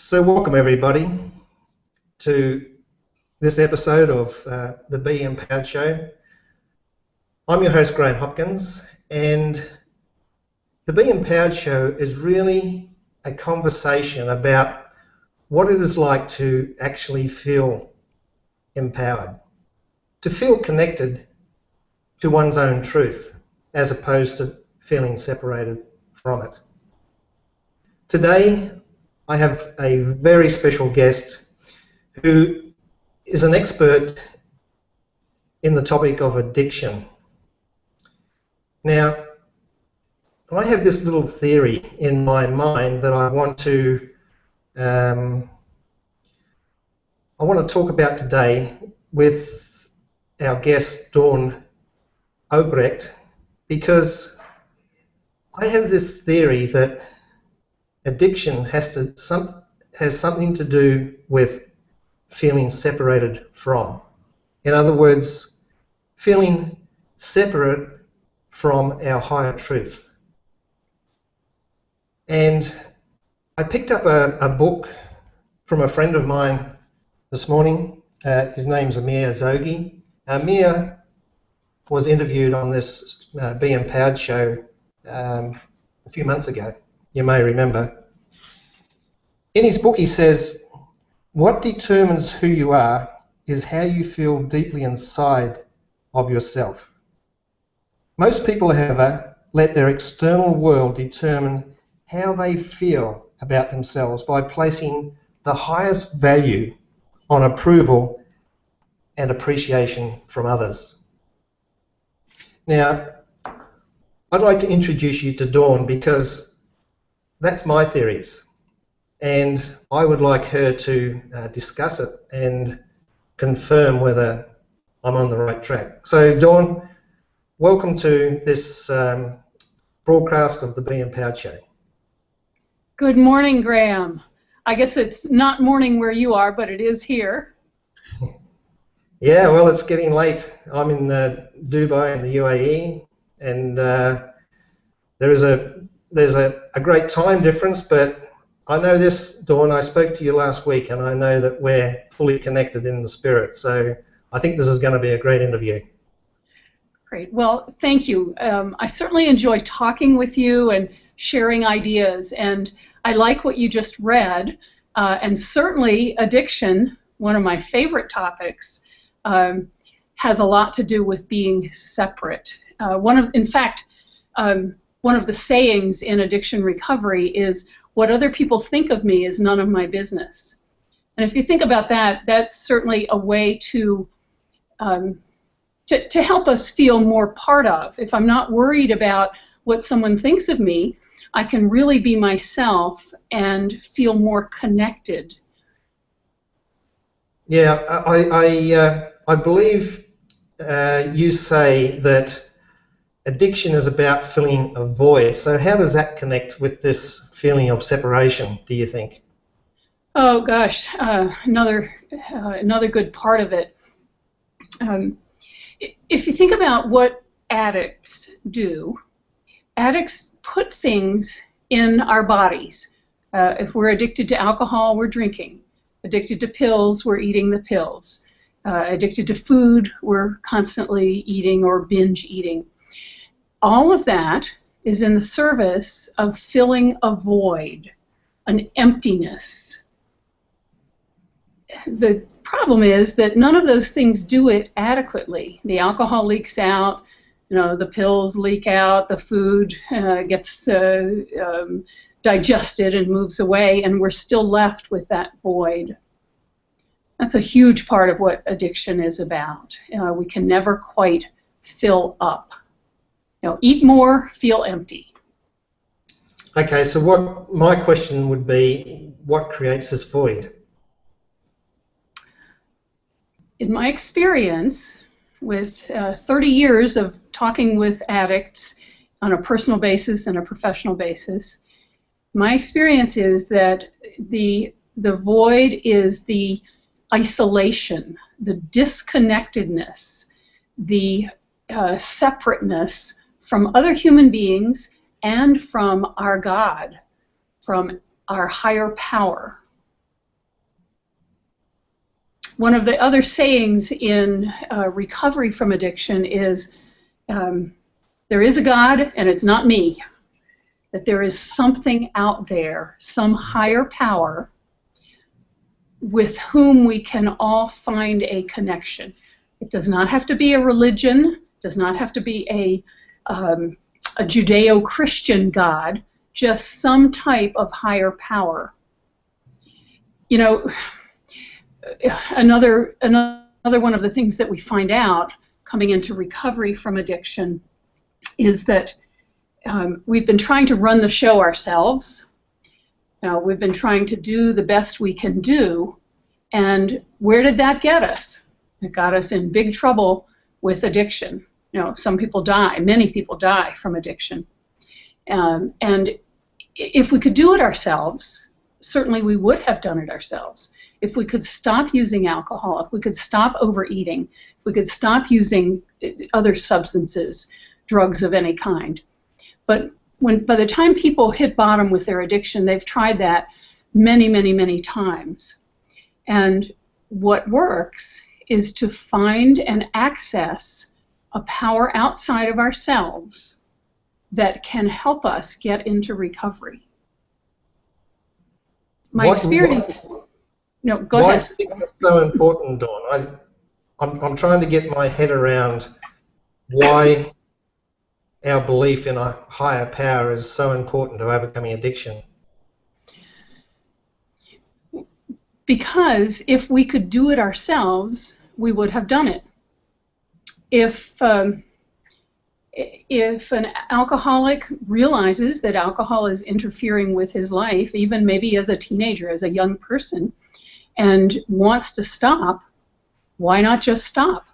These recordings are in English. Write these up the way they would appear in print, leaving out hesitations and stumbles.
So welcome everybody to this episode of the Be Empowered Show. I'm your host Graham Hopkins, and the Be Empowered Show is really a conversation about what it is like to actually feel empowered, to feel connected to one's own truth as opposed to feeling separated from it. Today I have a very special guest who is an expert in the topic of addiction. Now, I have this little theory in my mind that I want to talk about today with our guest Dawn Obrecht, because I have this theory that addiction has something to do with feeling separated from. In other words, feeling separate from our higher truth. And I picked up a book from a friend of mine this morning. His name's Amir Zogi. Amir was interviewed on this Be Empowered show a few months ago. You may remember. In his book he says, "What determines who you are is how you feel deeply inside of yourself. Most people, however, let their external world determine how they feel about themselves by placing the highest value on approval and appreciation from others." Now, I'd like to introduce you to Dawn because that's my theories, and I would like her to discuss it and confirm whether I'm on the right track. So Dawn, welcome to this broadcast of the Be Empowered Show. Good morning, Graham. I guess it's not morning where you are, but it is here. Yeah, well, it's getting late. I'm in Dubai in the UAE, and there's a great time difference, but I know this, Dawn, I spoke to you last week, and I know that we're fully connected in the spirit, so I think this is going to be a great interview. Great. Well, thank you. I certainly enjoy talking with you and sharing ideas, and I like what you just read, and certainly addiction, one of my favorite topics, has a lot to do with being separate. In fact, one of the sayings in addiction recovery is, "What other people think of me is none of my business." And if you think about that, that's certainly a way to help us feel more part of. If I'm not worried about what someone thinks of me, I can really be myself and feel more connected. Yeah, I believe you say that addiction is about filling a void. So how does that connect with this feeling of separation, do you think? Oh gosh, another good part of it. If you think about what addicts do, addicts put things in our bodies. If we're addicted to alcohol, we're drinking. Addicted to pills, we're eating the pills. Addicted to food, we're constantly eating or binge eating. All of that is in the service of filling a void, an emptiness. The problem is that none of those things do it adequately. The alcohol leaks out, the pills leak out, the food gets digested and moves away, and we're still left with that void. That's a huge part of what addiction is about. We can never quite fill up. Eat more, feel empty. Okay, so what my question would be, what creates this void? In my experience, with 30 years of talking with addicts on a personal basis and a professional basis, my experience is that the void is the isolation, the disconnectedness, the separateness from other human beings and from our God, from our higher power. One of the other sayings in recovery from addiction is, there is a God and it's not me. That there is something out there, some higher power with whom we can all find a connection. It does not have to be a religion, does not have to be a Judeo-Christian God, just some type of higher power. You know, another one of the things that we find out coming into recovery from addiction is that we've been trying to run the show ourselves. We've been trying to do the best we can do, and where did that get us? It got us in big trouble with addiction. Some people die, many people die from addiction. And if we could do it ourselves, certainly we would have done it ourselves. If we could stop using alcohol, if we could stop overeating, if we could stop using other substances, drugs of any kind. But by the time people hit bottom with their addiction, they've tried that many, many, many times. And what works is to find and access a power outside of ourselves that can help us get into recovery. My experience... No, go ahead. Why do you think that's so important, Dawn? I'm trying to get my head around why our belief in a higher power is so important to overcoming addiction. Because if we could do it ourselves, we would have done it. If an alcoholic realizes that alcohol is interfering with his life, even maybe as a teenager, as a young person, and wants to stop, why not just stop?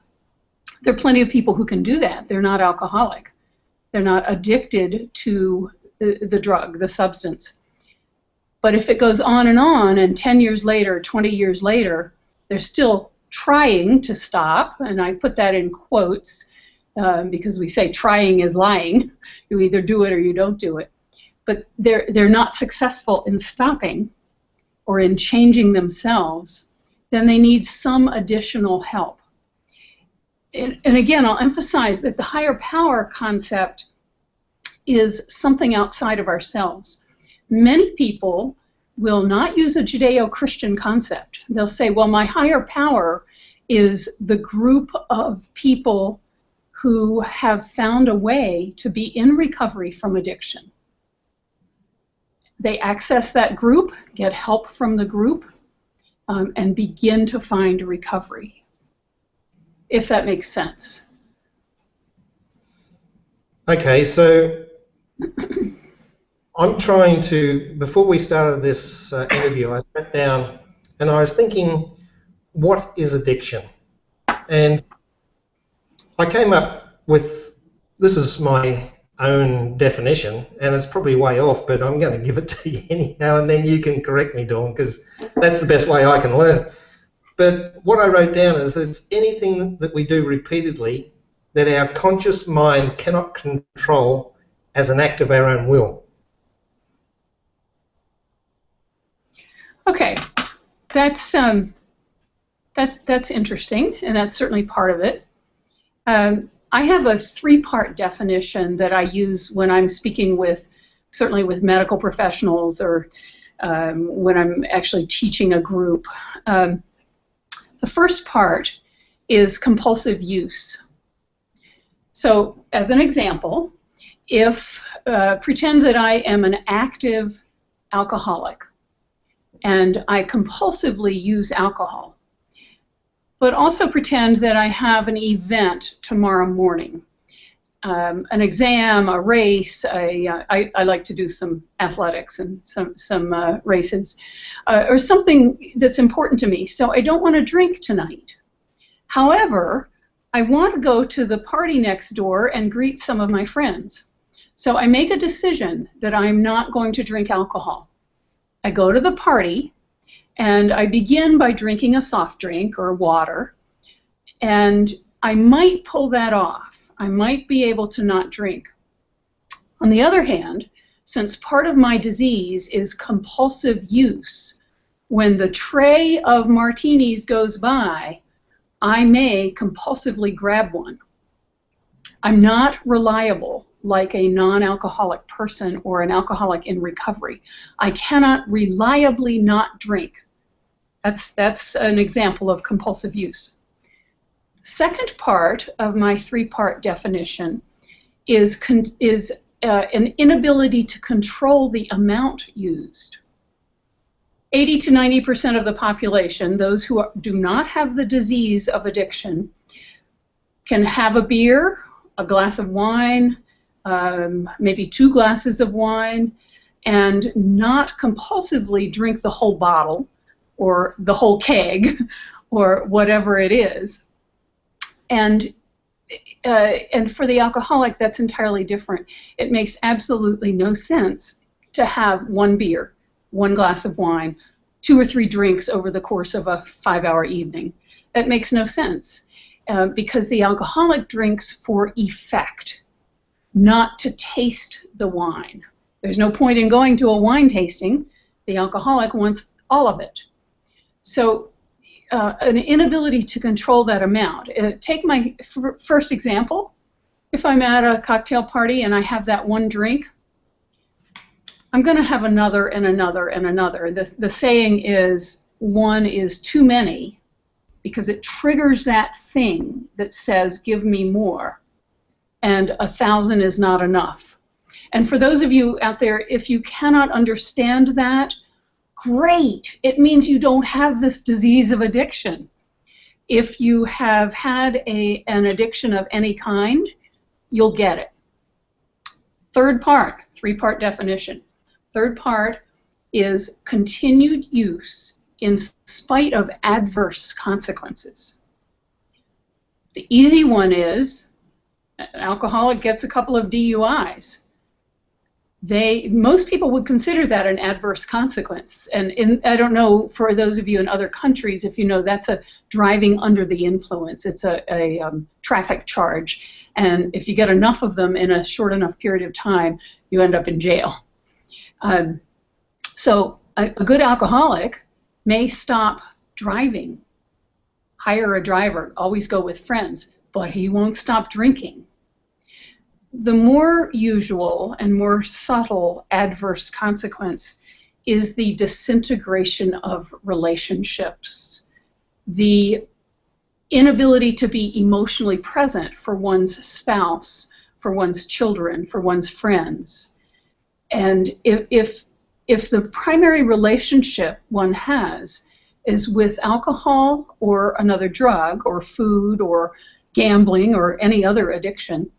There are plenty of people who can do that. They're not alcoholic. They're not addicted to the drug, the substance. But if it goes on, and 10 years later, 20 years later, they're still trying to stop, and I put that in quotes because we say trying is lying. You either do it or you don't do it. But they're not successful in stopping or in changing themselves, then they need some additional help. And again, I'll emphasize that the higher power concept is something outside of ourselves. Many people will not use a Judeo-Christian concept. They'll say, well, my higher power is the group of people who have found a way to be in recovery from addiction. They access that group, get help from the group, and begin to find recovery, if that makes sense. Okay, so I'm trying to, before we started this interview, I sat down and I was thinking, what is addiction? And I came up with, this is my own definition, and it's probably way off, but I'm going to give it to you anyhow, and then you can correct me, Dawn, because that's the best way I can learn. But what I wrote down is it's anything that we do repeatedly that our conscious mind cannot control as an act of our own will. Okay, that's interesting, and that's certainly part of it. I have a three-part definition that I use when I'm speaking with, certainly with medical professionals, or when I'm actually teaching a group. The first part is compulsive use. So, as an example, if pretend that I am an active alcoholic and I compulsively use alcohol, but also pretend that I have an event tomorrow morning, an exam, a race. I like to do some athletics and some races, or something that's important to me. So I don't want to drink tonight. However, I want to go to the party next door and greet some of my friends. So I make a decision that I'm not going to drink alcohol. I go to the party, and I begin by drinking a soft drink or water, and I might pull that off. I might be able to not drink. On the other hand, since part of my disease is compulsive use, when the tray of martinis goes by, I may compulsively grab one. I'm not reliable like a non-alcoholic person or an alcoholic in recovery. I cannot reliably not drink. That's an example of compulsive use. Second part of my three-part definition is an inability to control the amount used. 80 to 90% of the population, those who do not have the disease of addiction, can have a beer, a glass of wine, maybe 2 glasses of wine, and not compulsively drink the whole bottle or the whole keg or whatever it is. And for the alcoholic, that's entirely different. It makes absolutely no sense to have 1 beer, 1 glass of wine, 2 or 3 drinks over the course of a 5-hour evening. That makes no sense because the alcoholic drinks for effect, not to taste the wine. There's no point in going to a wine tasting. The alcoholic wants all of it. So an inability to control that amount. Take my first example. If I'm at a cocktail party and I have that 1 drink, I'm going to have another and another and another. The saying is 1 is too many because it triggers that thing that says, give me more, and 1,000 is not enough. And for those of you out there, if you cannot understand that, great. It means you don't have this disease of addiction. If you have had an addiction of any kind, you'll get it. Third part, 3-part definition. Third part is continued use in spite of adverse consequences. The easy one is an alcoholic gets a couple of DUIs. Most people would consider that an adverse consequence. And I don't know, for those of you in other countries, if you know, that's a driving under the influence. It's a traffic charge. And if you get enough of them in a short enough period of time, you end up in jail. So a good alcoholic may stop driving, hire a driver, always go with friends, but he won't stop drinking. The more usual and more subtle adverse consequence is the disintegration of relationships, the inability to be emotionally present for one's spouse, for one's children, for one's friends. And if the primary relationship one has is with alcohol or another drug or food or gambling or any other addiction,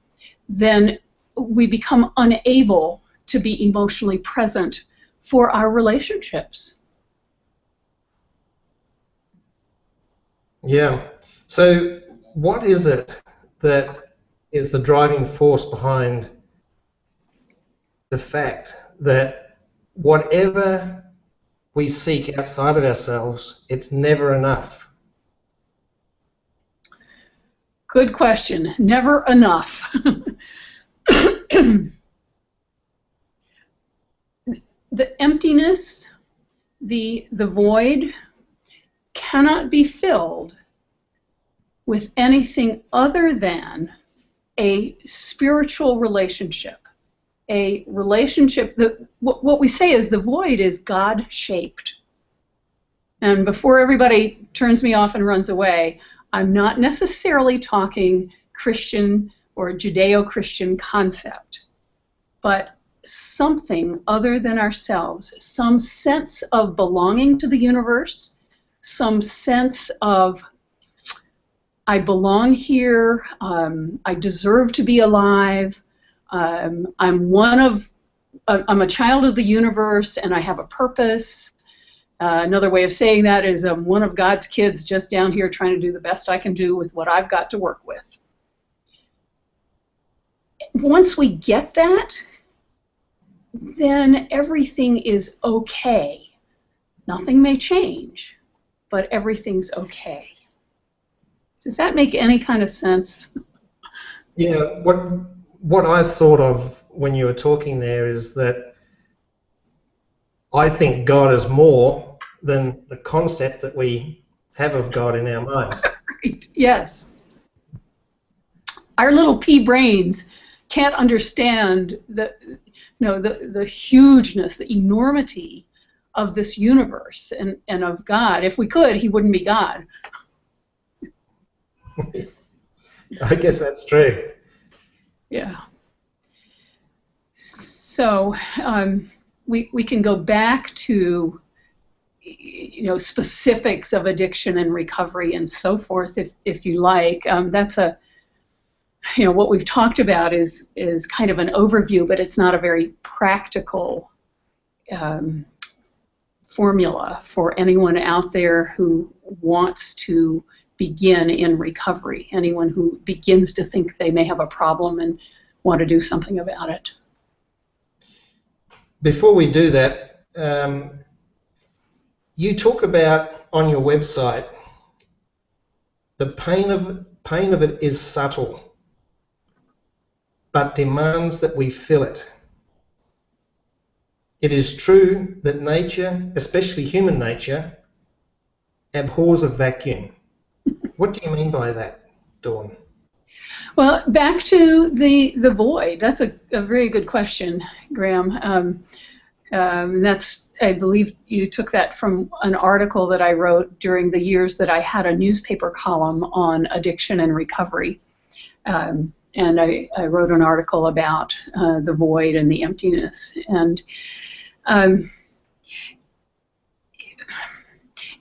then we become unable to be emotionally present for our relationships. Yeah. So what is it that is the driving force behind the fact that whatever we seek outside of ourselves, it's never enough? Good question. Never enough. The emptiness, the void, cannot be filled with anything other than a spiritual relationship. A relationship that what we say is the void is God-shaped. And before everybody turns me off and runs away, I'm not necessarily talking Christian or Judeo-Christian concept, but something other than ourselves, some sense of belonging to the universe, some sense of I belong here, I deserve to be alive, I'm a child of the universe and I have a purpose. Another way of saying that is I'm one of God's kids just down here trying to do the best I can do with what I've got to work with. Once we get that, then everything is okay. Nothing may change, but everything's okay. Does that make any kind of sense? Yeah, what I thought of when you were talking there is that I think God is more than the concept that we have of God in our minds. Right. Yes. Our little pea brains can't understand the hugeness, the enormity of this universe and of God. If we could, he wouldn't be God. I guess that's true. Yeah. So we can go back to specifics of addiction and recovery and so forth if you like. That's what we've talked about is kind of an overview, but it's not a very practical formula for anyone out there who wants to begin in recovery, anyone who begins to think they may have a problem and want to do something about it. Before we do that, you talk about on your website the pain of it is subtle, but demands that we feel it. It is true that nature, especially human nature, abhors a vacuum. What do you mean by that, Dawn? Well, back to the void. That's a very good question, Graham. That's, I believe you took that from an article that I wrote during the years that I had a newspaper column on addiction and recovery. And I wrote an article about the void and the emptiness. And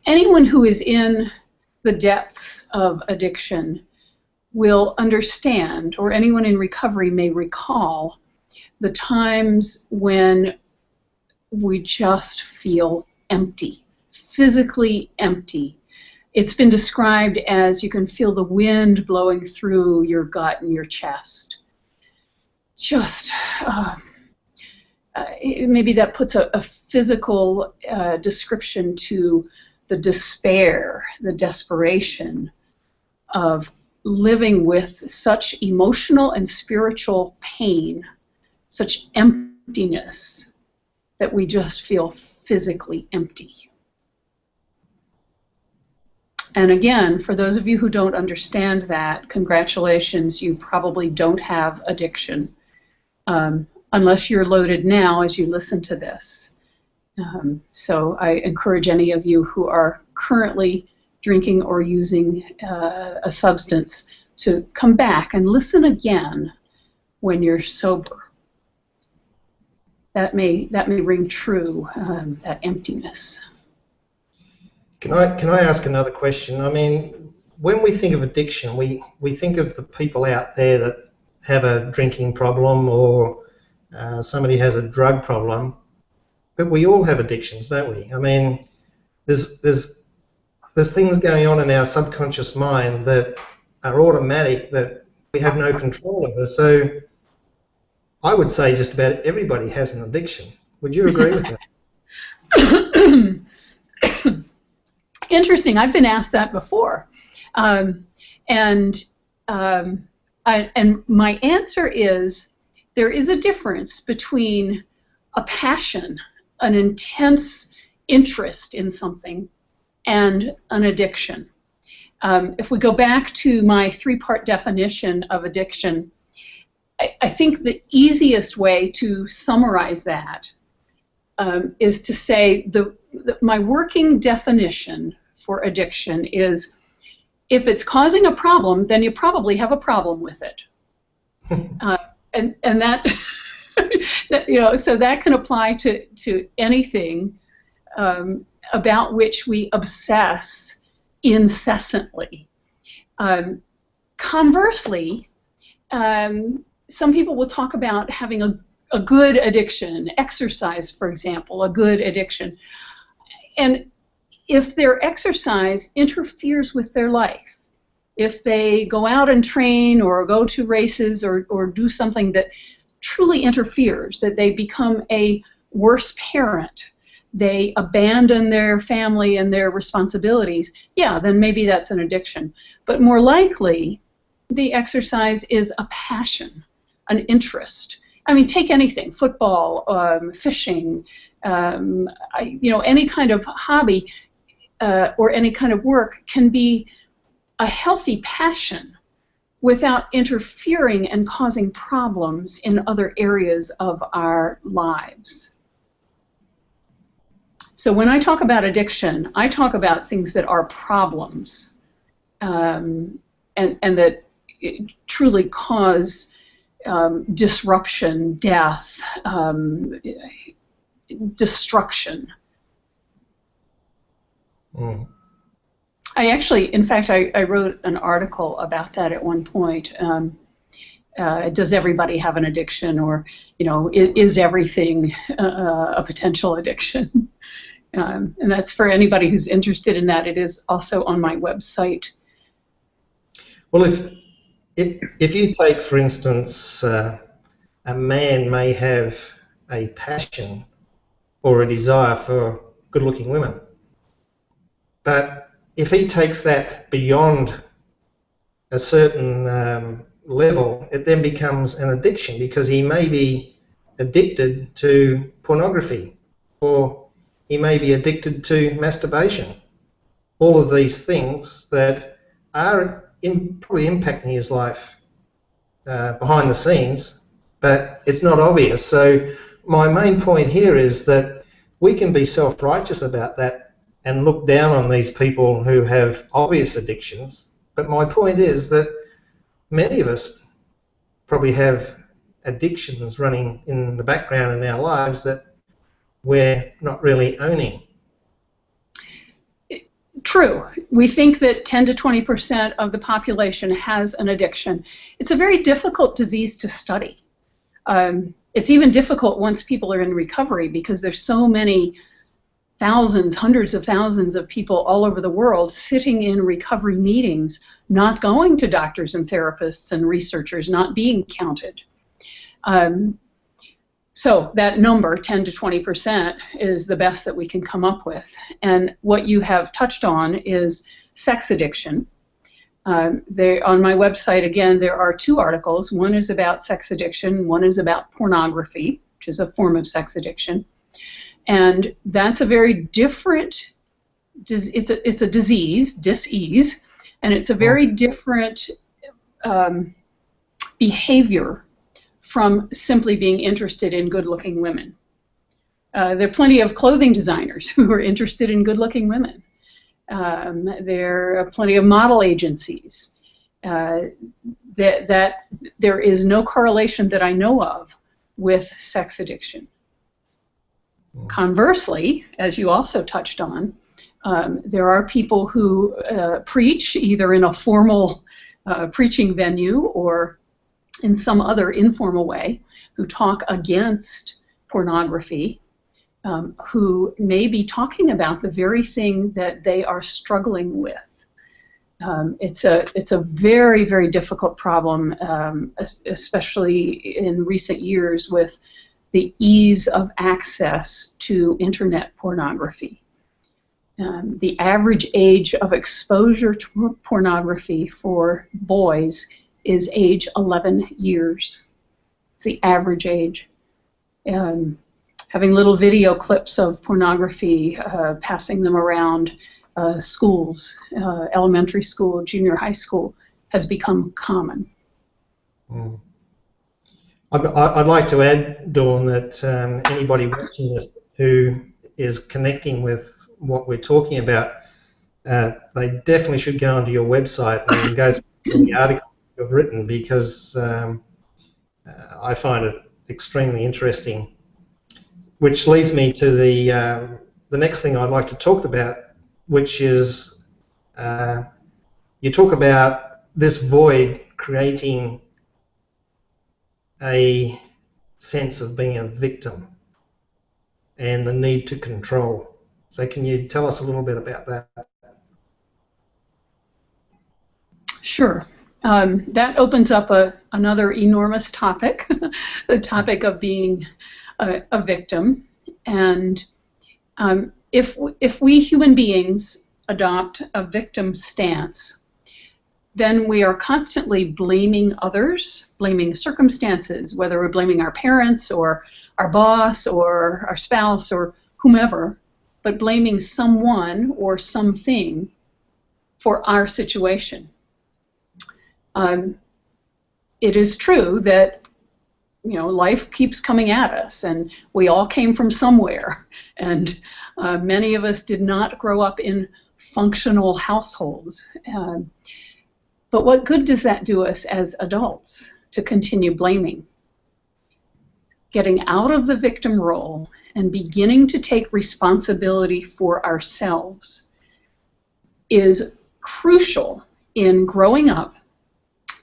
anyone who is in the depths of addiction will understand, or anyone in recovery may recall, the times when we just feel empty, physically empty. It's been described as you can feel the wind blowing through your gut and your chest. Just, maybe that puts a physical description to the despair, the desperation of living with such emotional and spiritual pain, such emptiness, that we just feel physically empty. And again, for those of you who don't understand that, congratulations, you probably don't have addiction, unless you're loaded now as you listen to this. So I encourage any of you who are currently drinking or using a substance to come back and listen again when you're sober. That may ring true, that emptiness. Can I ask another question? I mean, when we think of addiction, we think of the people out there that have a drinking problem or somebody has a drug problem, but we all have addictions, don't we? I mean, there's things going on in our subconscious mind that are automatic, that we have no control over. So I would say just about everybody has an addiction. Would you agree with that? Interesting. I've been asked that before. And my answer is there is a difference between a passion, an intense interest in something, and an addiction. If we go back to my three-part definition of addiction, I think the easiest way to summarize that is to say my working definition for addiction is, if it's causing a problem, then you probably have a problem with it. And that, so that can apply to anything about which we obsess incessantly. Conversely, some people will talk about having a good addiction, exercise, for example, a good addiction. And if their exercise interferes with their life, if they go out and train or go to races or do something that truly interferes, that they become a worse parent, they abandon their family and their responsibilities, yeah, then maybe that's an addiction. But more likely, the exercise is a passion, an interest. I mean, take anything, football, fishing, Any kind of hobby or any kind of work can be a healthy passion without interfering and causing problems in other areas of our lives. So when I talk about addiction, I talk about things that are problems and that truly cause disruption, death, destruction. Mm. In fact, I wrote an article about that at one point. Does everybody have an addiction, or is everything a potential addiction? And that's for anybody who's interested in that. It is also on my website. Well, if you take, for instance, a man may have a passion or a desire for good-looking women, but if he takes that beyond a certain level, it then becomes an addiction, because he may be addicted to pornography, or he may be addicted to masturbation. All of these things that are probably impacting his life behind the scenes, but it's not obvious. So my main point here is that we can be self-righteous about that and look down on these people who have obvious addictions. But my point is that many of us probably have addictions running in the background in our lives that we're not really owning. True. We think that 10 to 20% of the population has an addiction. It's a very difficult disease to study. It's even difficult once people are in recovery, because there's so many thousands, hundreds of thousands of people all over the world sitting in recovery meetings, not going to doctors and therapists and researchers, not being counted. So that number, 10 to 20%, is the best that we can come up with. And what you have touched on is sex addiction. On my website, again, there are two articles. One is about sex addiction. One is about pornography, which is a form of sex addiction. And that's a very different, it's a disease, dis-ease, and it's a very different behavior from simply being interested in good-looking women. There are plenty of clothing designers who are interested in good-looking women. There are plenty of model agencies. That there is no correlation that I know of with sex addiction. Conversely, as you also touched on, there are people who preach either in a formal preaching venue or in some other informal way, who talk against pornography, who may be talking about the very thing that they are struggling with. It's a very, very difficult problem, especially in recent years with the ease of access to internet pornography. The average age of exposure to pornography for boys is age 11 years. It's the average age. Having little video clips of pornography, passing them around schools, elementary school, junior high school, has become common. Mm. I'd like to add, Dawn, that anybody watching this who is connecting with what we're talking about, they definitely should go onto your website and go through the article you've written, because I find it extremely interesting. Which leads me to the next thing I'd like to talk about, which is you talk about this void creating a sense of being a victim and the need to control. So can you tell us a little bit about that? Sure. That opens up another enormous topic, the topic of being a victim. And if we human beings adopt a victim stance, then we are constantly blaming others, blaming circumstances, whether we're blaming our parents or our boss or our spouse or whomever, but blaming someone or something for our situation. It is true that life keeps coming at us, and we all came from somewhere, and many of us did not grow up in functional households. But what good does that do us as adults to continue blaming? Getting out of the victim role and beginning to take responsibility for ourselves is crucial in growing up,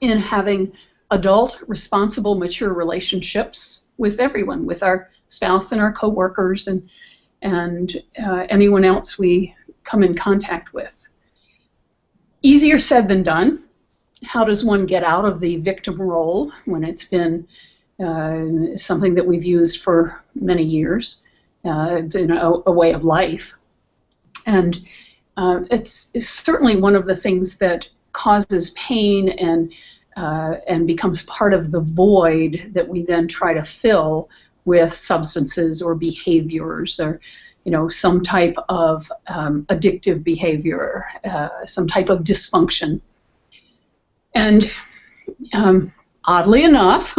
in having adult, responsible, mature relationships with everyone, with our spouse and our coworkers and anyone else we come in contact with. Easier said than done. How does one get out of the victim role when it's been something that we've used for many years, been a way of life? And it's certainly one of the things that causes pain and becomes part of the void that we then try to fill with substances or behaviors or some type of addictive behavior, some type of dysfunction. And oddly enough,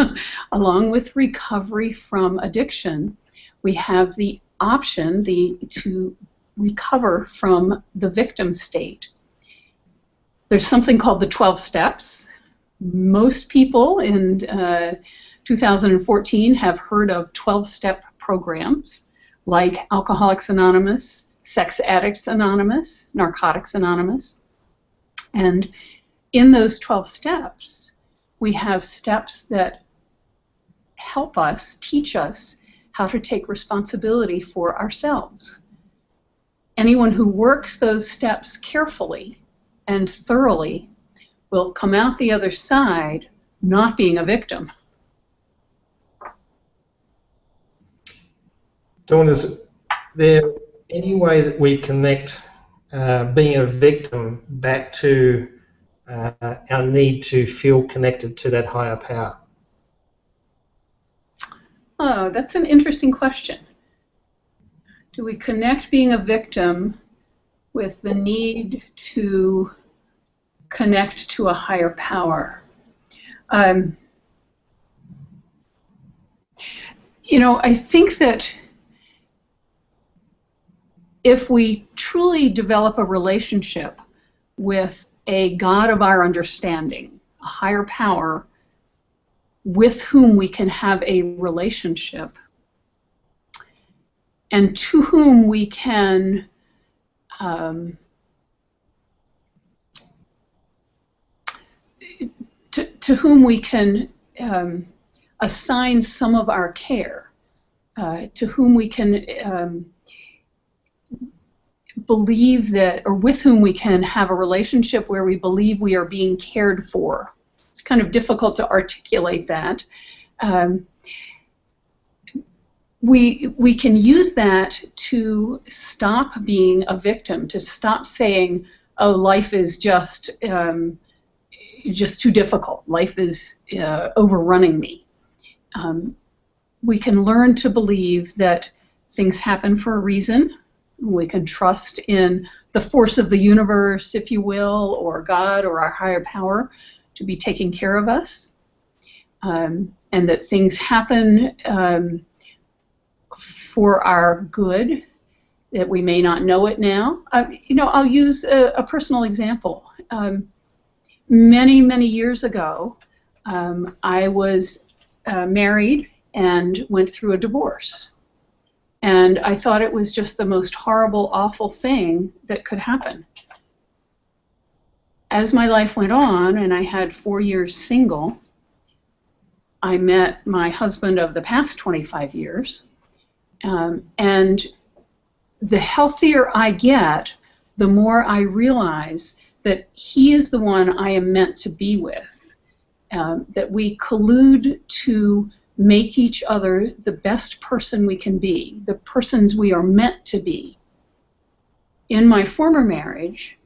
along with recovery from addiction, we have the option to recover from the victim state. There's something called the 12 steps. Most people in 2014 have heard of 12-step programs like Alcoholics Anonymous, Sex Addicts Anonymous, Narcotics Anonymous. And in those 12 steps, we have steps that help us, teach us how to take responsibility for ourselves. Anyone who works those steps carefully and thoroughly will come out the other side not being a victim. Dawn, is there any way that we connect being a victim back to our need to feel connected to that higher power? Oh, that's an interesting question. Do we connect being a victim with the need to connect to a higher power? I think that if we truly develop a relationship with a God of our understanding, a higher power with whom we can have a relationship and to whom we can to whom we can assign some of our care, to whom we can believe that, or with whom we can have a relationship where we believe we are being cared for. It's kind of difficult to articulate that. We can use that to stop being a victim, to stop saying, oh, life is just too difficult. Life is overrunning me. We can learn to believe that things happen for a reason. We can trust in the force of the universe, if you will, or God or our higher power to be taking care of us, and that things happen for our good, that we may not know it now. I'll use a personal example. Many, many years ago, I was married and went through a divorce. And I thought it was just the most horrible, awful thing that could happen. As my life went on, and I had 4 years single, I met my husband of the past 25 years. And the healthier I get, the more I realize that he is the one I am meant to be with, that we collude to make each other the best person we can be, the persons we are meant to be. In my former marriage,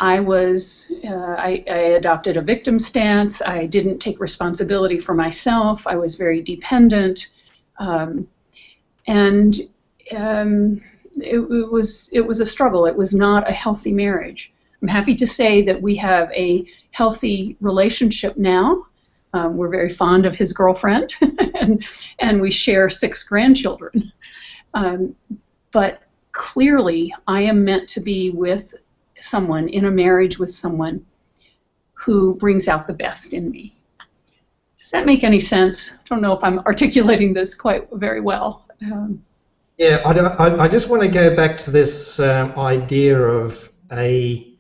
I adopted a victim stance. I didn't take responsibility for myself. I was very dependent, and it was a struggle. It was not a healthy marriage. I'm happy to say that we have a healthy relationship now. We're very fond of his girlfriend, and we share 6 grandchildren. But clearly, I am meant to be with someone, in a marriage with someone who brings out the best in me. Does that make any sense? I don't know if I'm articulating this quite very well. Yeah, I just want to go back to this idea of a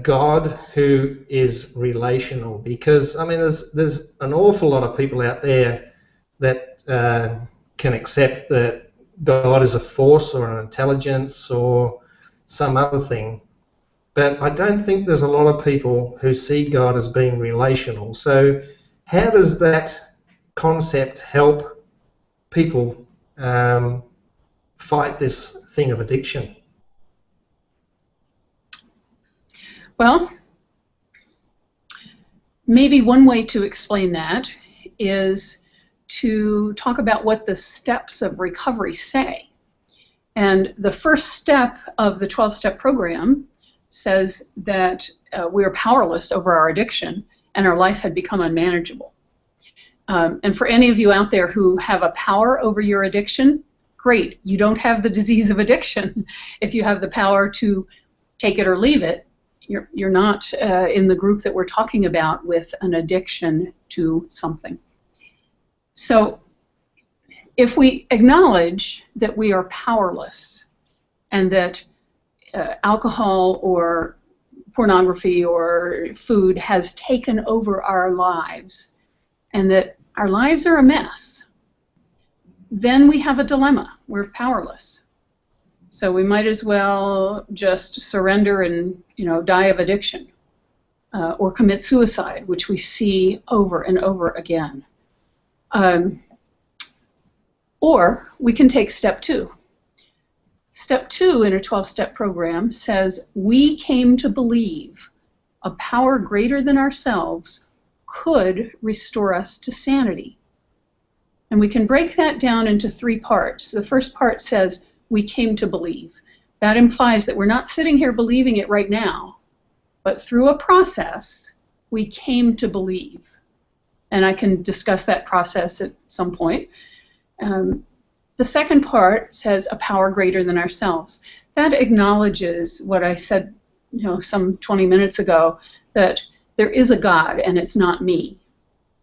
God who is relational, because I mean there's an awful lot of people out there that can accept that God is a force or an intelligence or some other thing, but I don't think there's a lot of people who see God as being relational. So how does that concept help people fight this thing of addiction? Well, maybe one way to explain that is to talk about what the steps of recovery say. And the first step of the 12-step program says that we are powerless over our addiction and our life had become unmanageable. And for any of you out there who have a power over your addiction, great. You don't have the disease of addiction. If you have the power to take it or leave it, you're not in the group that we're talking about with an addiction to something. So if we acknowledge that we are powerless and that alcohol or pornography or food has taken over our lives and that our lives are a mess, then we have a dilemma. We're powerless. So we might as well just surrender and, die of addiction or commit suicide, which we see over and over again. Or we can take step 2. Step 2 in a 12-step program says we came to believe a power greater than ourselves could restore us to sanity. And we can break that down into 3 parts. The first part says we came to believe. That implies that we're not sitting here believing it right now, but through a process, we came to believe. And I can discuss that process at some point. The second part says a power greater than ourselves. That acknowledges what I said, some 20 minutes ago, that there is a God and it's not me,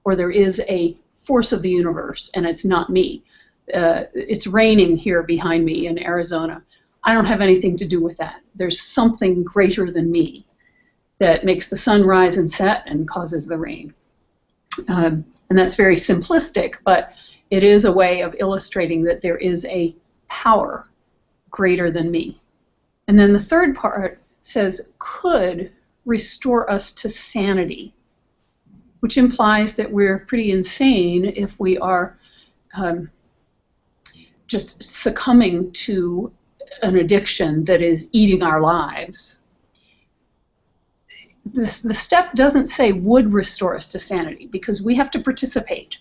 or there is a force of the universe and it's not me. It's raining here behind me in Arizona. I don't have anything to do with that. There's something greater than me that makes the sun rise and set and causes the rain. And that's very simplistic, but it is a way of illustrating that there is a power greater than me. And then the third part says could restore us to sanity, which implies that we're pretty insane if we are just succumbing to an addiction that is eating our lives. The step doesn't say would restore us to sanity because we have to participate.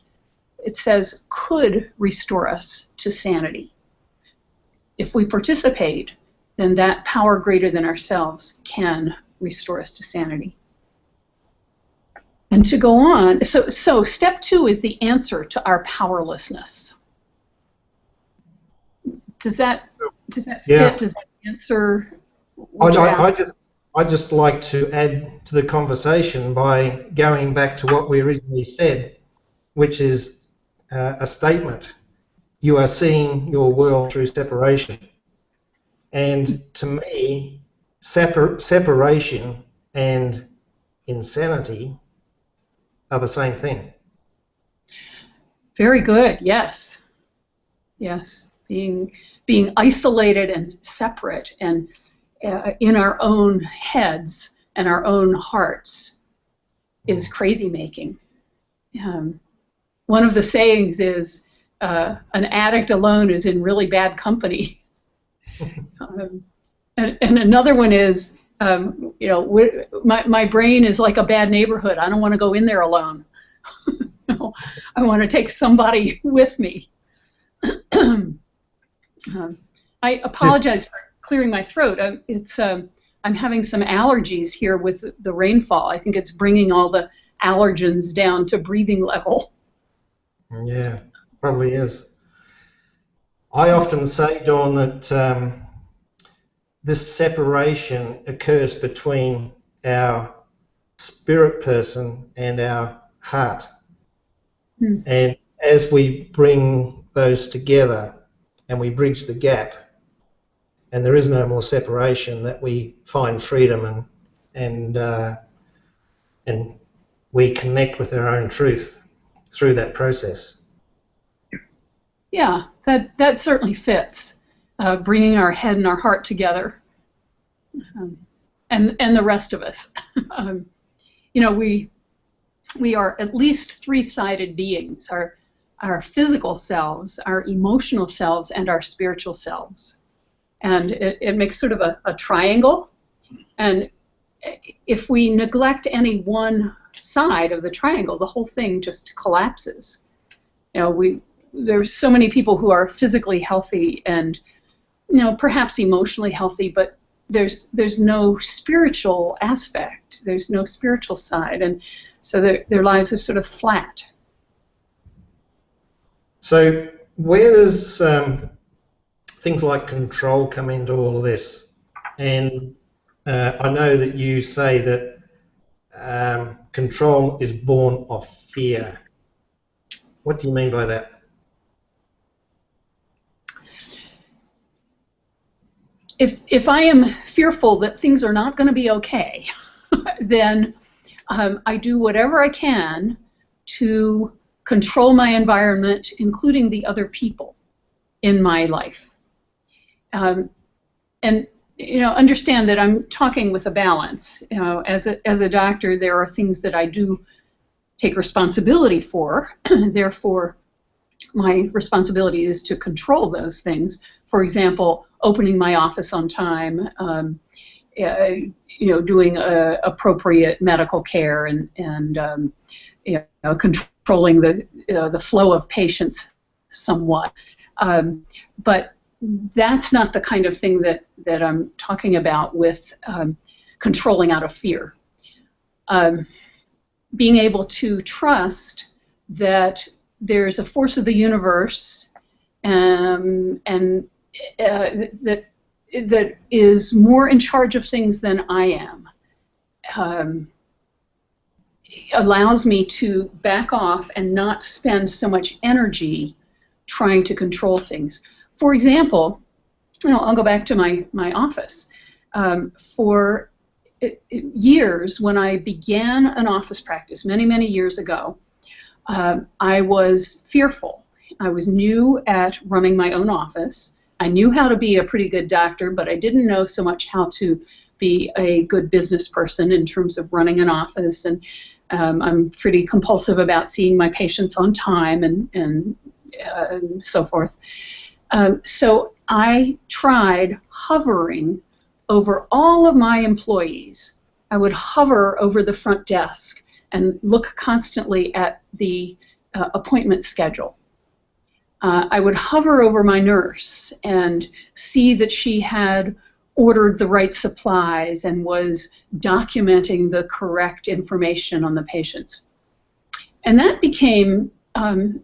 It says could restore us to sanity. If we participate, then that power greater than ourselves can restore us to sanity. And to go on, so step 2 is the answer to our powerlessness. Does that Yeah. fit? Does that answer? I just like to add to the conversation by going back to what we originally said, which is a statement. You are seeing your world through separation. And to me, separation and insanity are the same thing. Very good. Yes. Yes. Being isolated and separate and in our own heads and our own hearts is crazy making. One of the sayings is an addict alone is in really bad company. And another one is, you know, my brain is like a bad neighborhood. I don't want to go in there alone. No, I want to take somebody with me. I apologize for clearing my throat. I'm having some allergies here with the rainfall. I think it's bringing all the allergens down to breathing level. Yeah, probably is. I often say, Dawn, that this separation occurs between our spirit person and our heart. And as we bring those together and we bridge the gap, and there is no more separation, that we find freedom and we connect with our own truth through that process. Yeah, that certainly fits. Bringing our head and our heart together, and the rest of us. You know, we are at least three-sided beings: our physical selves, our emotional selves, and our spiritual selves. And it makes sort of a triangle. And if we neglect any one side of the triangle, the whole thing just collapses. You know, there's so many people who are physically healthy and, you know, perhaps emotionally healthy, but there's no spiritual aspect. There's no spiritual side, and so their lives are sort of flat. So where does things like control come into all of this? And I know that you say that control is born of fear. What do you mean by that? If I am fearful that things are not going to be okay, then I do whatever I can to control my environment, including the other people in my life. And you know, understand that I'm talking with a balance. You know, as a doctor, there are things that I do take responsibility for. Therefore, my responsibility is to control those things. For example, opening my office on time, you know, doing appropriate medical care, and you know, controlling the flow of patients somewhat. But that's not the kind of thing that I'm talking about with controlling out of fear. Being able to trust that there's a force of the universe and that is more in charge of things than I am. Allows me to back off and not spend so much energy trying to control things. For example, you know, I'll go back to my office. For years, when I began an office practice many years ago, I was fearful. I was new at running my own office. I knew how to be a pretty good doctor, but I didn't know so much how to be a good business person in terms of running an office. And I'm pretty compulsive about seeing my patients on time and so forth. So I tried hovering over all of my employees. I would hover over the front desk and look constantly at the appointment schedule. I would hover over my nurse and see that she had ordered the right supplies and was documenting the correct information on the patients. And that became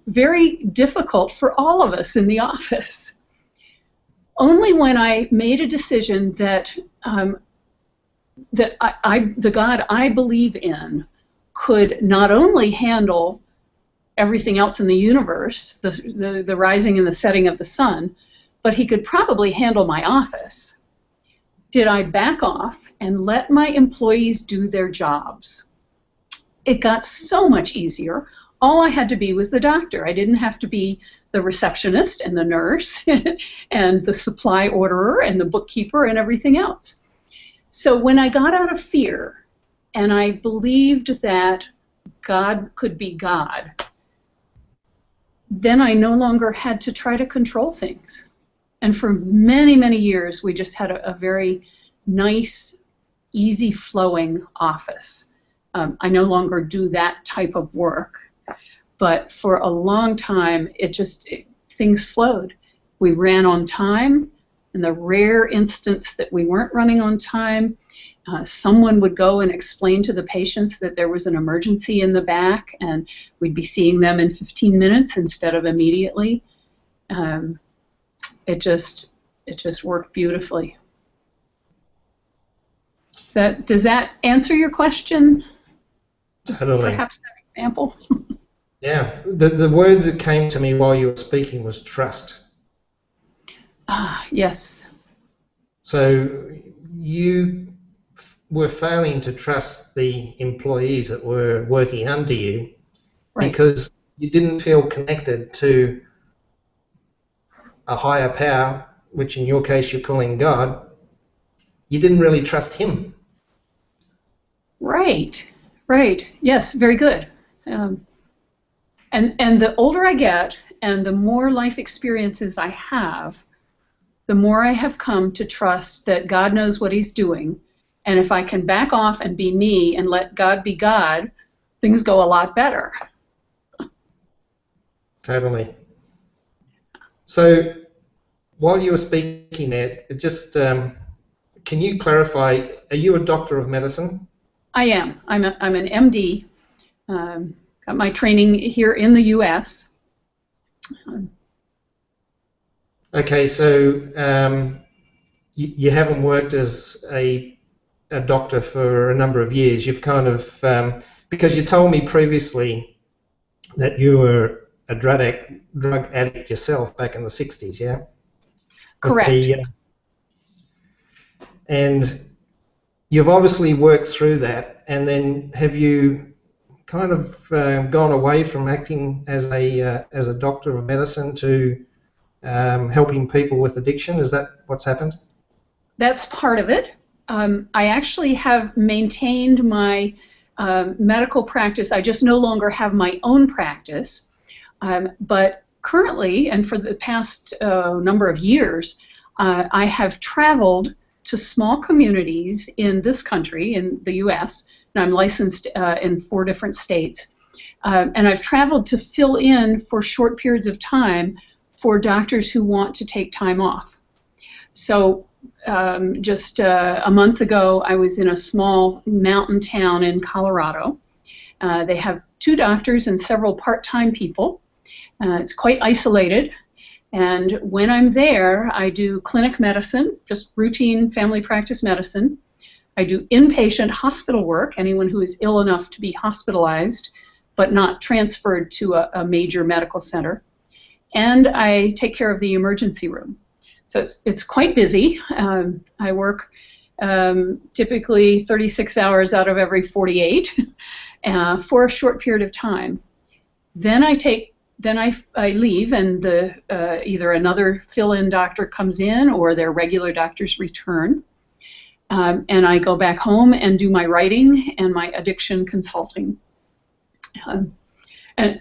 very difficult for all of us in the office. Only when I made a decision that the God I believe in could not only handle everything else in the universe, the rising and the setting of the sun, but he could probably handle my office, did I back off and let my employees do their jobs. It got so much easier. All I had to be was the doctor. I didn't have to be the receptionist and the nurse and the supply orderer and the bookkeeper and everything else. So when I got out of fear and I believed that God could be God, then I no longer had to try to control things. And for many, many years, we just had a very nice, easy flowing office. I no longer do that type of work, but for a long time, things flowed. We ran on time. In the rare instance that we weren't running on time, someone would go and explain to the patients that there was an emergency in the back, and we'd be seeing them in 15 minutes instead of immediately. It just worked beautifully. Does that answer your question? Totally. Perhaps that example? Yeah. The word that came to me while you were speaking was trust. Yes. So you were failing to trust the employees that were working under you, Right. because you didn't feel connected to a higher power, which in your case you're calling God. You didn't really trust him. Right. Right. Yes. Very good. And the older I get, and the more life experiences I have, the more I have come to trust that God knows what he's doing. And if I can back off and be me and let God be God, things go a lot better. Totally. So while you were speaking there, just can you clarify, are you a doctor of medicine? I am. I'm an MD. Got my training here in the U.S. Okay, so you haven't worked as a doctor for a number of years. You've kind of, because you told me previously that you were a drug addict yourself back in the 60s, yeah? Correct. And you've obviously worked through that, and then have you kind of gone away from acting as a doctor of medicine to helping people with addiction? Is that what's happened? That's part of it. I actually have maintained my medical practice. I just no longer have my own practice. But currently, and for the past number of years, I have traveled to small communities in this country, in the U.S., and I'm licensed in 4 different states. And I've traveled to fill in for short periods of time for doctors who want to take time off. So just a month ago, I was in a small mountain town in Colorado. They have 2 doctors and several part-time people. It's quite isolated. And when I'm there, I do clinic medicine, just routine family practice medicine. I do inpatient hospital work, anyone who is ill enough to be hospitalized, but not transferred to a major medical center. And I take care of the emergency room. So it's quite busy. I work typically 36 hours out of every 48 for a short period of time. Then I leave, and either another fill-in doctor comes in or their regular doctors return. And I go back home and do my writing and my addiction consulting. And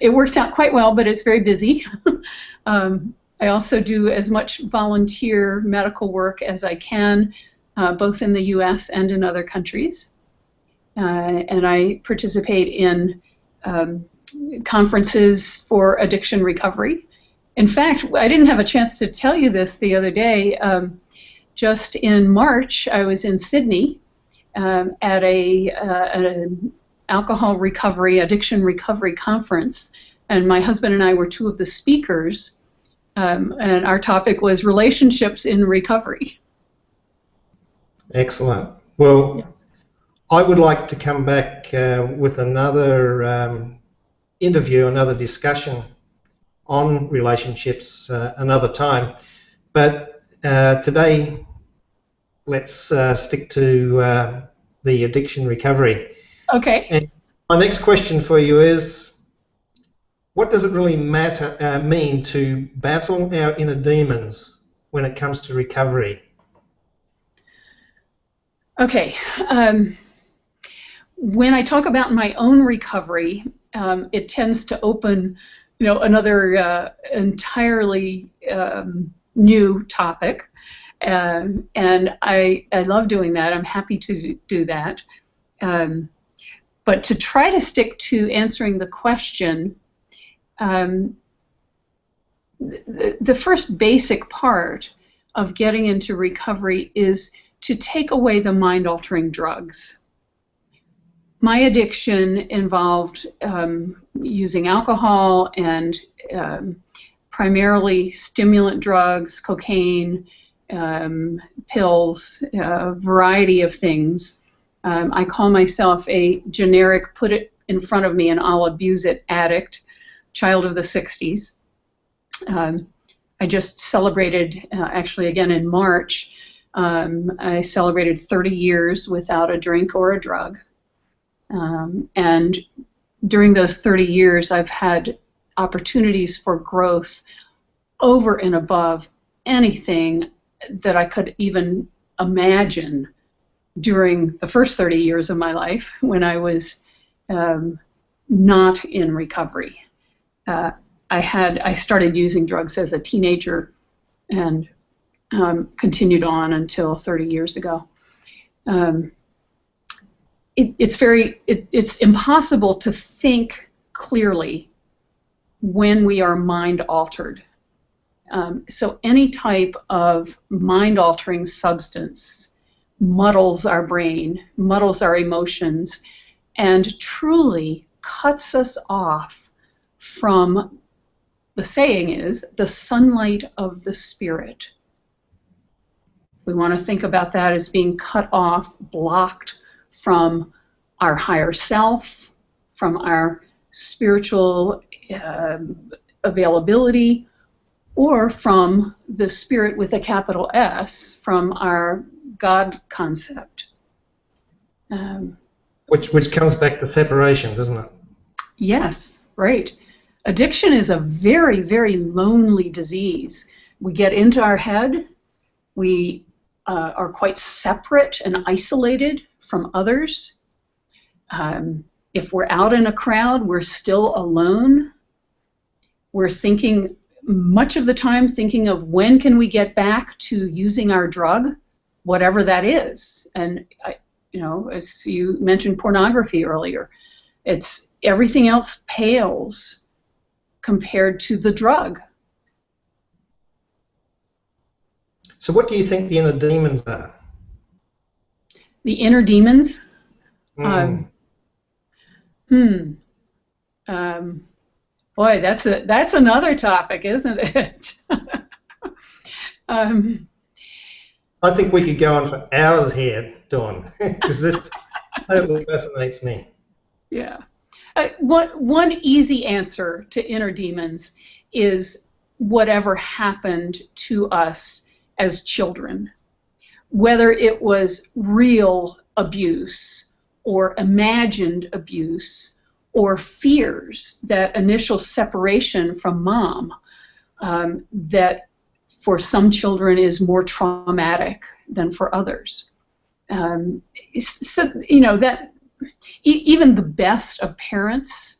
it works out quite well, but it's very busy. I also do as much volunteer medical work as I can, both in the U.S. and in other countries. And I participate in conferences for addiction recovery. In fact, I didn't have a chance to tell you this the other day. Just in March, I was in Sydney at an alcohol recovery, addiction recovery conference, and my husband and I were 2 of the speakers, and our topic was relationships in recovery. Excellent. Well, I would like to come back with another interview, another discussion on relationships another time. But today, let's stick to the addiction recovery. Okay. And my next question for you is, what does it really mean to battle our inner demons when it comes to recovery? Okay. When I talk about my own recovery, it tends to open, another entirely new topic, and I love doing that. I'm happy to do that. But to try to stick to answering the question, the first basic part of getting into recovery is to take away the mind-altering drugs. My addiction involved using alcohol and primarily stimulant drugs, cocaine, pills, a variety of things. I call myself a generic, put it in front of me and I'll abuse it addict, child of the 60s. I just celebrated, actually again in March, I celebrated 30 years without a drink or a drug. And during those 30 years, I've had opportunities for growth over and above anything that I could even imagine during the first 30 years of my life when I was not in recovery. I started using drugs as a teenager and continued on until 30 years ago. It's impossible to think clearly when we are mind altered. So any type of mind altering substance muddles our brain, muddles our emotions, and truly cuts us off from, the saying is, the sunlight of the spirit. We want to think about that as being cut off, blocked from our higher self, from our spiritual availability, or from the spirit with a capital S, from our God concept. Which comes back to separation, doesn't it? Yes, right. Addiction is a very, very lonely disease. We get into our head, we are quite separate and isolated from others. If we're out in a crowd, we're still alone. We're thinking, much of the time, thinking of when can we get back to using our drug, whatever that is. And you mentioned pornography earlier. It's everything else pales compared to the drug. So what do you think the inner demons are? The inner demons? Boy, that's another topic, isn't it? I think we could go on for hours here, Dawn, because this totally fascinates me. Yeah. One easy answer to inner demons is whatever happened to us as children, whether it was real abuse or imagined abuse or fears, that initial separation from mom, that for some children is more traumatic than for others. So, that even the best of parents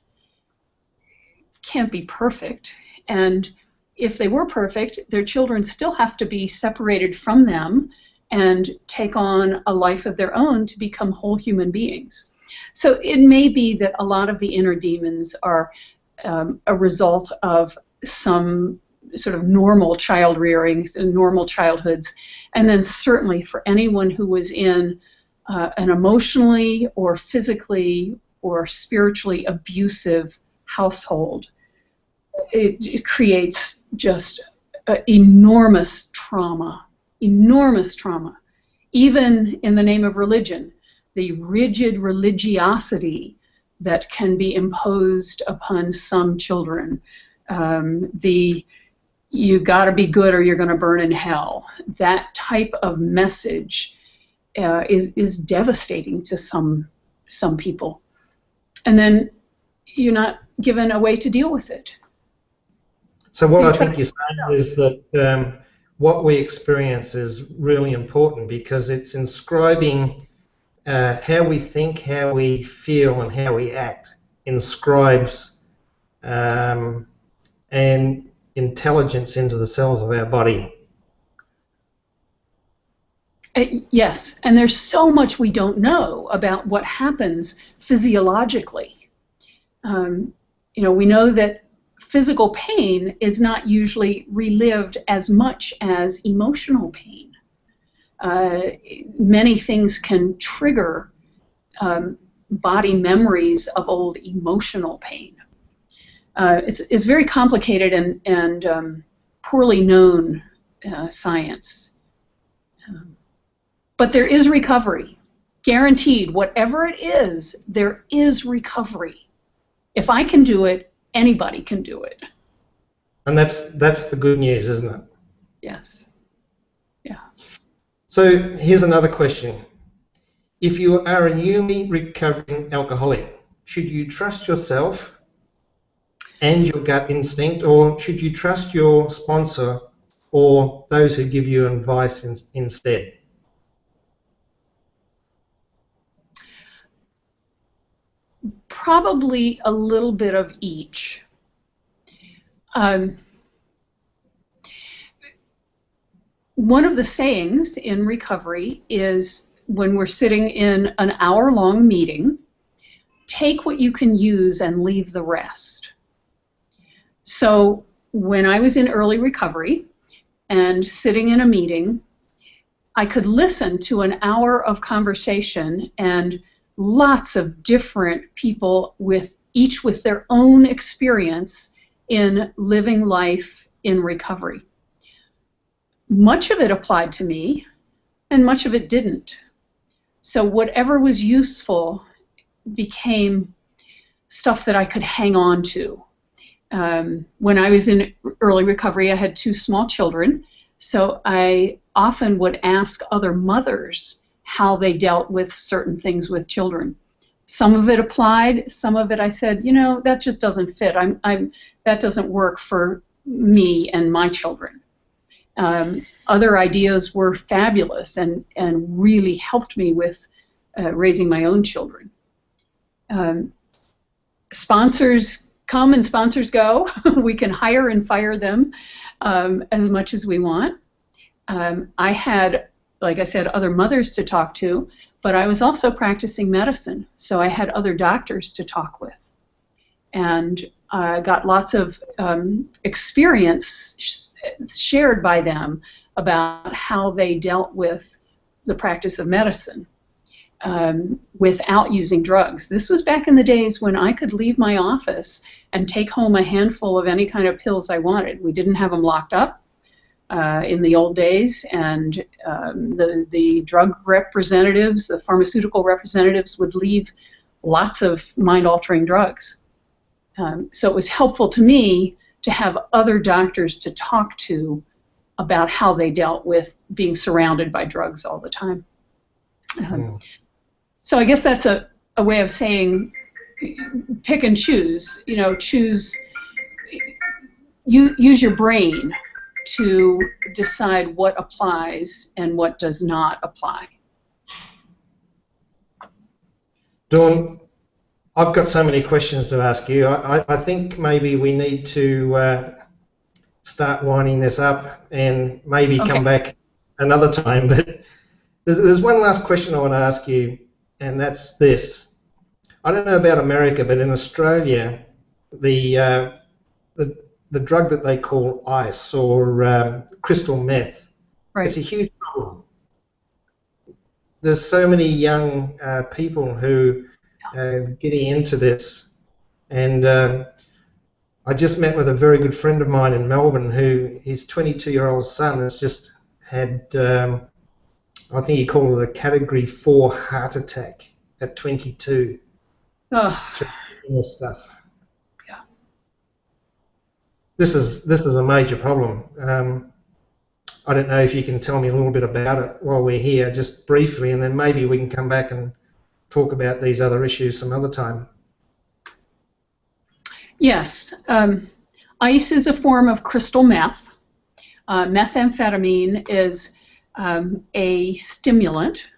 can't be perfect, and if they were perfect, their children still have to be separated from them and take on a life of their own to become whole human beings. So it may be that a lot of the inner demons are a result of some sort of normal child rearings and normal childhoods, and then certainly for anyone who was in an emotionally or physically or spiritually abusive household, it creates just enormous trauma, even in the name of religion. The rigid religiosity that can be imposed upon some children, you gotta be good or you're gonna burn in hell, that type of message is devastating to some people. And then you're not given a way to deal with it. So what I think you're saying is that what we experience is really important, because it's inscribing how we think, how we feel, and how we act inscribes and intelligence into the cells of our body. Yes, and there's so much we don't know about what happens physiologically. We know that physical pain is not usually relived as much as emotional pain. Many things can trigger body memories of old emotional pain. It's very complicated and poorly known science. But there is recovery. Guaranteed, whatever it is, there is recovery. If I can do it, anybody can do it. And that's the good news, isn't it? Yes. Yeah. So here's another question. If you are a newly recovering alcoholic, should you trust yourself and your gut instinct, or should you trust your sponsor or those who give you advice instead? Probably a little bit of each. One of the sayings in recovery is when we're sitting in an hour-long meeting, take what you can use and leave the rest. So when I was in early recovery and sitting in a meeting, I could listen to an hour of conversation and lots of different people each with their own experience in living life in recovery. Much of it applied to me, and much of it didn't. So whatever was useful became stuff that I could hang on to. When I was in early recovery, I had 2 small children, so I often would ask other mothers how they dealt with certain things with children. Some of it applied, some of it I said, that just doesn't fit. That doesn't work for me and my children. Other ideas were fabulous and really helped me with raising my own children. Sponsors come and sponsors go. We can hire and fire them as much as we want. I had, like I said, other mothers to talk to, but I was also practicing medicine, so I had other doctors to talk with. And I got lots of experience shared by them about how they dealt with the practice of medicine without using drugs. This was back in the days when I could leave my office and take home a handful of any kind of pills I wanted. We didn't have them locked up in the old days, and the drug representatives, the pharmaceutical representatives, would leave lots of mind-altering drugs. So it was helpful to me to have other doctors to talk to about how they dealt with being surrounded by drugs all the time. So I guess that's a way of saying pick and choose. Use your brain to decide what applies and what does not apply. Dawn, I've got so many questions to ask you. I think maybe we need to start winding this up and maybe come back another time. But there's one last question I want to ask you, and that's this. I don't know about America, but in Australia, the drug that they call ice or crystal meth, it's a huge problem. There's so many young people who getting into this, and I just met with a very good friend of mine in Melbourne who his 22-year-old son has just had I think he called it a category 4 heart attack at 22. This stuff. Yeah. This is a major problem. I don't know if you can tell me a little bit about it while we're here, just briefly, and then maybe we can come back and talk about these other issues some other time. Yes. Ice is a form of crystal meth. Methamphetamine is a stimulant.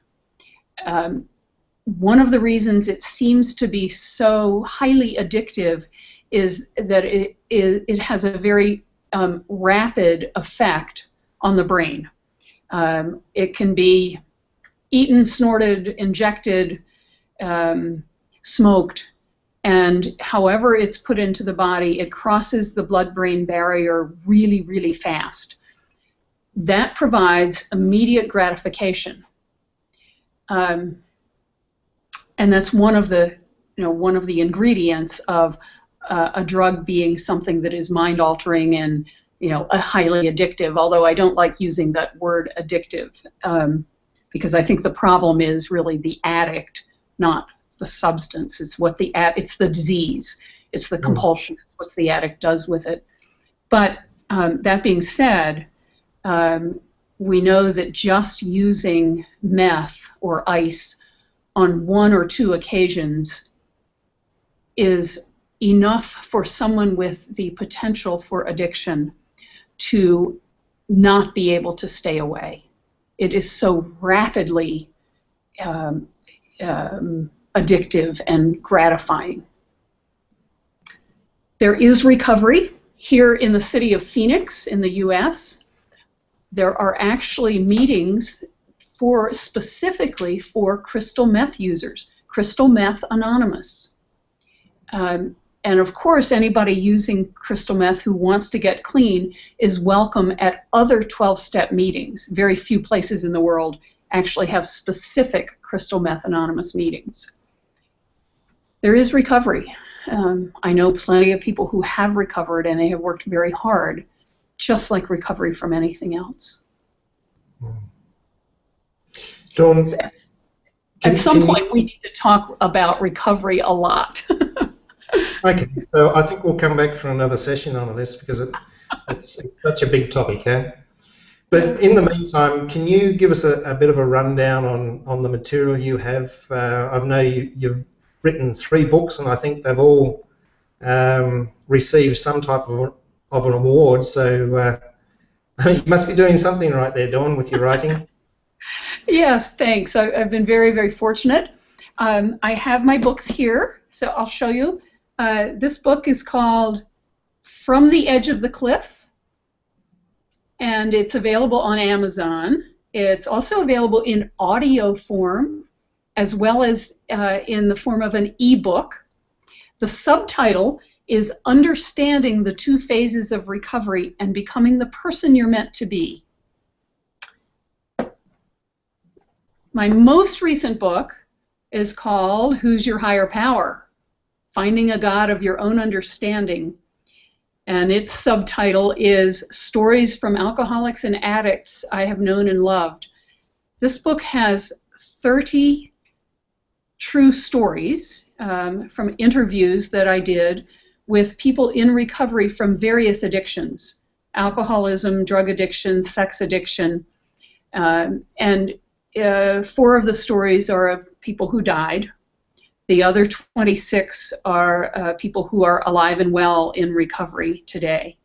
One of the reasons it seems to be so highly addictive is that it has a very rapid effect on the brain. It can be eaten, snorted, injected, smoked, and however it's put into the body, it crosses the blood-brain barrier really, really fast. That provides immediate gratification, and that's one of the ingredients of a drug being something that is mind-altering and a highly addictive. Although I don't like using that word addictive, because I think the problem is really the addict, not the substance. It's it's the disease. It's the compulsion. What the addict does with it. But that being said, we know that just using meth or ice on 1 or 2 occasions is enough for someone with the potential for addiction to not be able to stay away. It is so rapidly addictive and gratifying. There is recovery. Here in the city of Phoenix in the US, there are actually meetings specifically for crystal meth users, Crystal Meth Anonymous. And of course, anybody using crystal meth who wants to get clean is welcome at other 12-step meetings. Very few places in the world actually have specific Crystal Meth Anonymous meetings. There is recovery. I know plenty of people who have recovered, and they have worked very hard, just like recovery from anything else. Dawn, at some point, we need to talk about recovery a lot. Okay, so I think we'll come back for another session on this because it's such a big topic, eh? But in the meantime, can you give us a bit of a rundown on the material you have? I know you've written 3 books, and I think they've all received some type of an award, so you must be doing something right there, Dawn, with your writing. Yes, thanks. I've been very, very fortunate. I have my books here, so I'll show you. This book is called From the Edge of the Cliff, and it's available on Amazon. It's also available in audio form as well as in the form of an e-book. The subtitle is Understanding the 2 Phases of Recovery and Becoming the Person You're Meant to Be. My most recent book is called Who's Your Higher Power? Finding a God of Your Own Understanding, and its subtitle is Stories from Alcoholics and Addicts I Have Known and Loved. This book has 30 true stories from interviews that I did with people in recovery from various addictions: alcoholism, drug addiction, sex addiction, and 4 of the stories are of people who died. The other 26 are people who are alive and well in recovery today.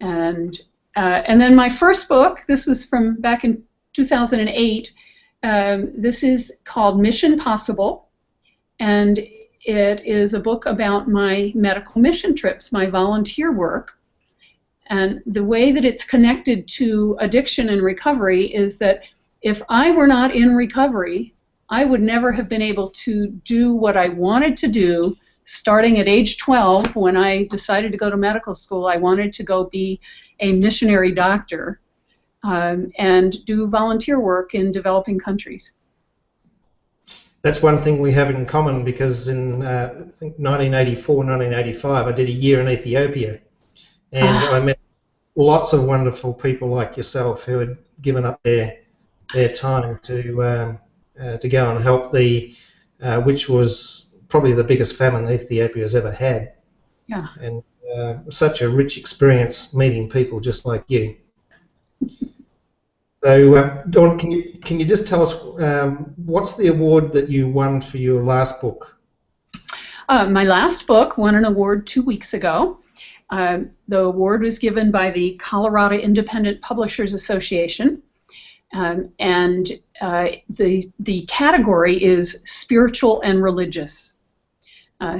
And then my first book, this was from back in 2008, this is called Mission Possible, and it is a book about my medical mission trips, my volunteer work. And the way that it's connected to addiction and recovery is that if I were not in recovery, I would never have been able to do what I wanted to do starting at age 12 when I decided to go to medical school. I wanted to go be a missionary doctor and do volunteer work in developing countries. That's one thing we have in common because in I think 1984, 1985, I did a year in Ethiopia, and I met lots of wonderful people like yourself who had given up their time to go and help which was probably the biggest famine Ethiopia has ever had. Yeah. And such a rich experience meeting people just like you. So, Dawn, can you just tell us what's the award that you won for your last book? My last book won an award 2 weeks ago. The award was given by the Colorado Independent Publishers Association. And the category is spiritual and religious.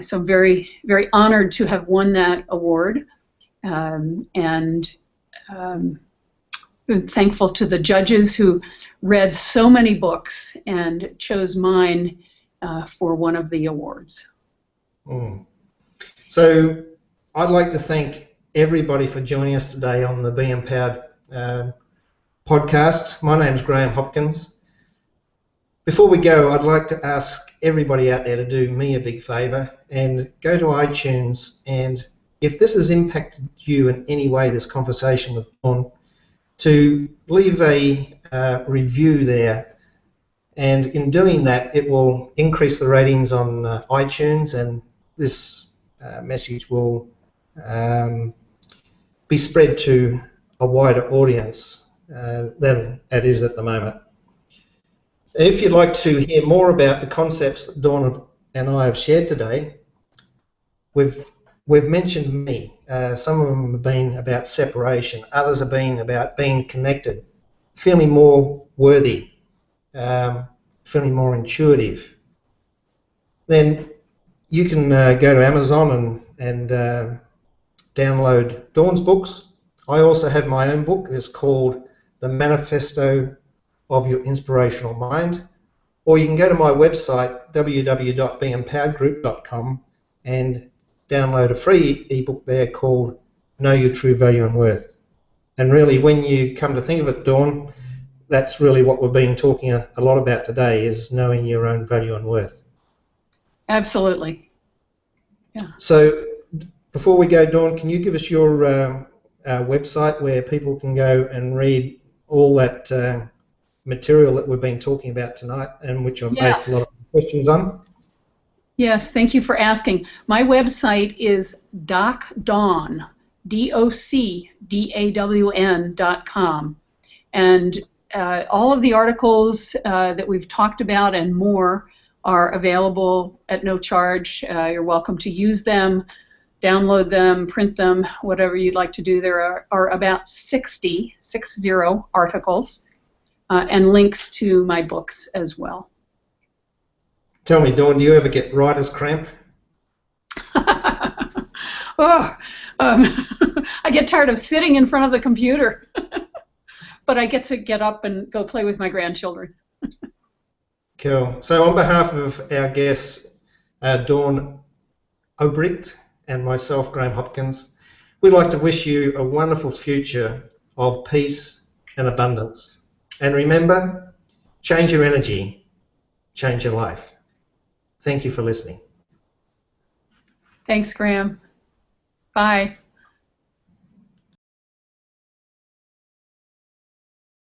So I'm very, very honored to have won that award. thankful to the judges who read so many books and chose mine for one of the awards. Mm. So I'd like to thank everybody for joining us today on the Be Empowered podcast. My name's Graham Hopkins. Before we go, I'd like to ask everybody out there to do me a big favour and go to iTunes, and if this has impacted you in any way, this conversation with Dawn, to leave a review there. And in doing that, it will increase the ratings on iTunes, and this message will be spread to a wider audience than it is at the moment. If you'd like to hear more about the concepts that Dawn and I have shared today, we've mentioned me. Some of them have been about separation. Others have been about being connected, feeling more worthy, feeling more intuitive. Then you can go to Amazon and download Dawn's books. I also have my own book. It's called The Manifesto of Your Inspirational Mind. Or you can go to my website, www.beempoweredgroup.com, and download a free ebook there called Know Your True Value and Worth. And really, when you come to think of it, Dawn, that's really what we've been talking a lot about today, is knowing your own value and worth. Absolutely. Yeah. So before we go, Dawn, can you give us your website where people can go and read all that material that we've been talking about tonight, and which I've based a lot of questions on? Yes, thank you for asking. My website is docdawn, DOCDAWN.com. And all of the articles that we've talked about and more are available at no charge. You're welcome to use them, download them, print them, whatever you'd like to do. There are about 60 articles and links to my books as well. Tell me, Dawn, do you ever get writer's cramp? I get tired of sitting in front of the computer, but I get to get up and go play with my grandchildren. Cool. So on behalf of our guests, Dawn Obrecht and myself, Graham Hopkins, we'd like to wish you a wonderful future of peace and abundance. And remember, change your energy, change your life. Thank you for listening. Thanks, Graham. Bye.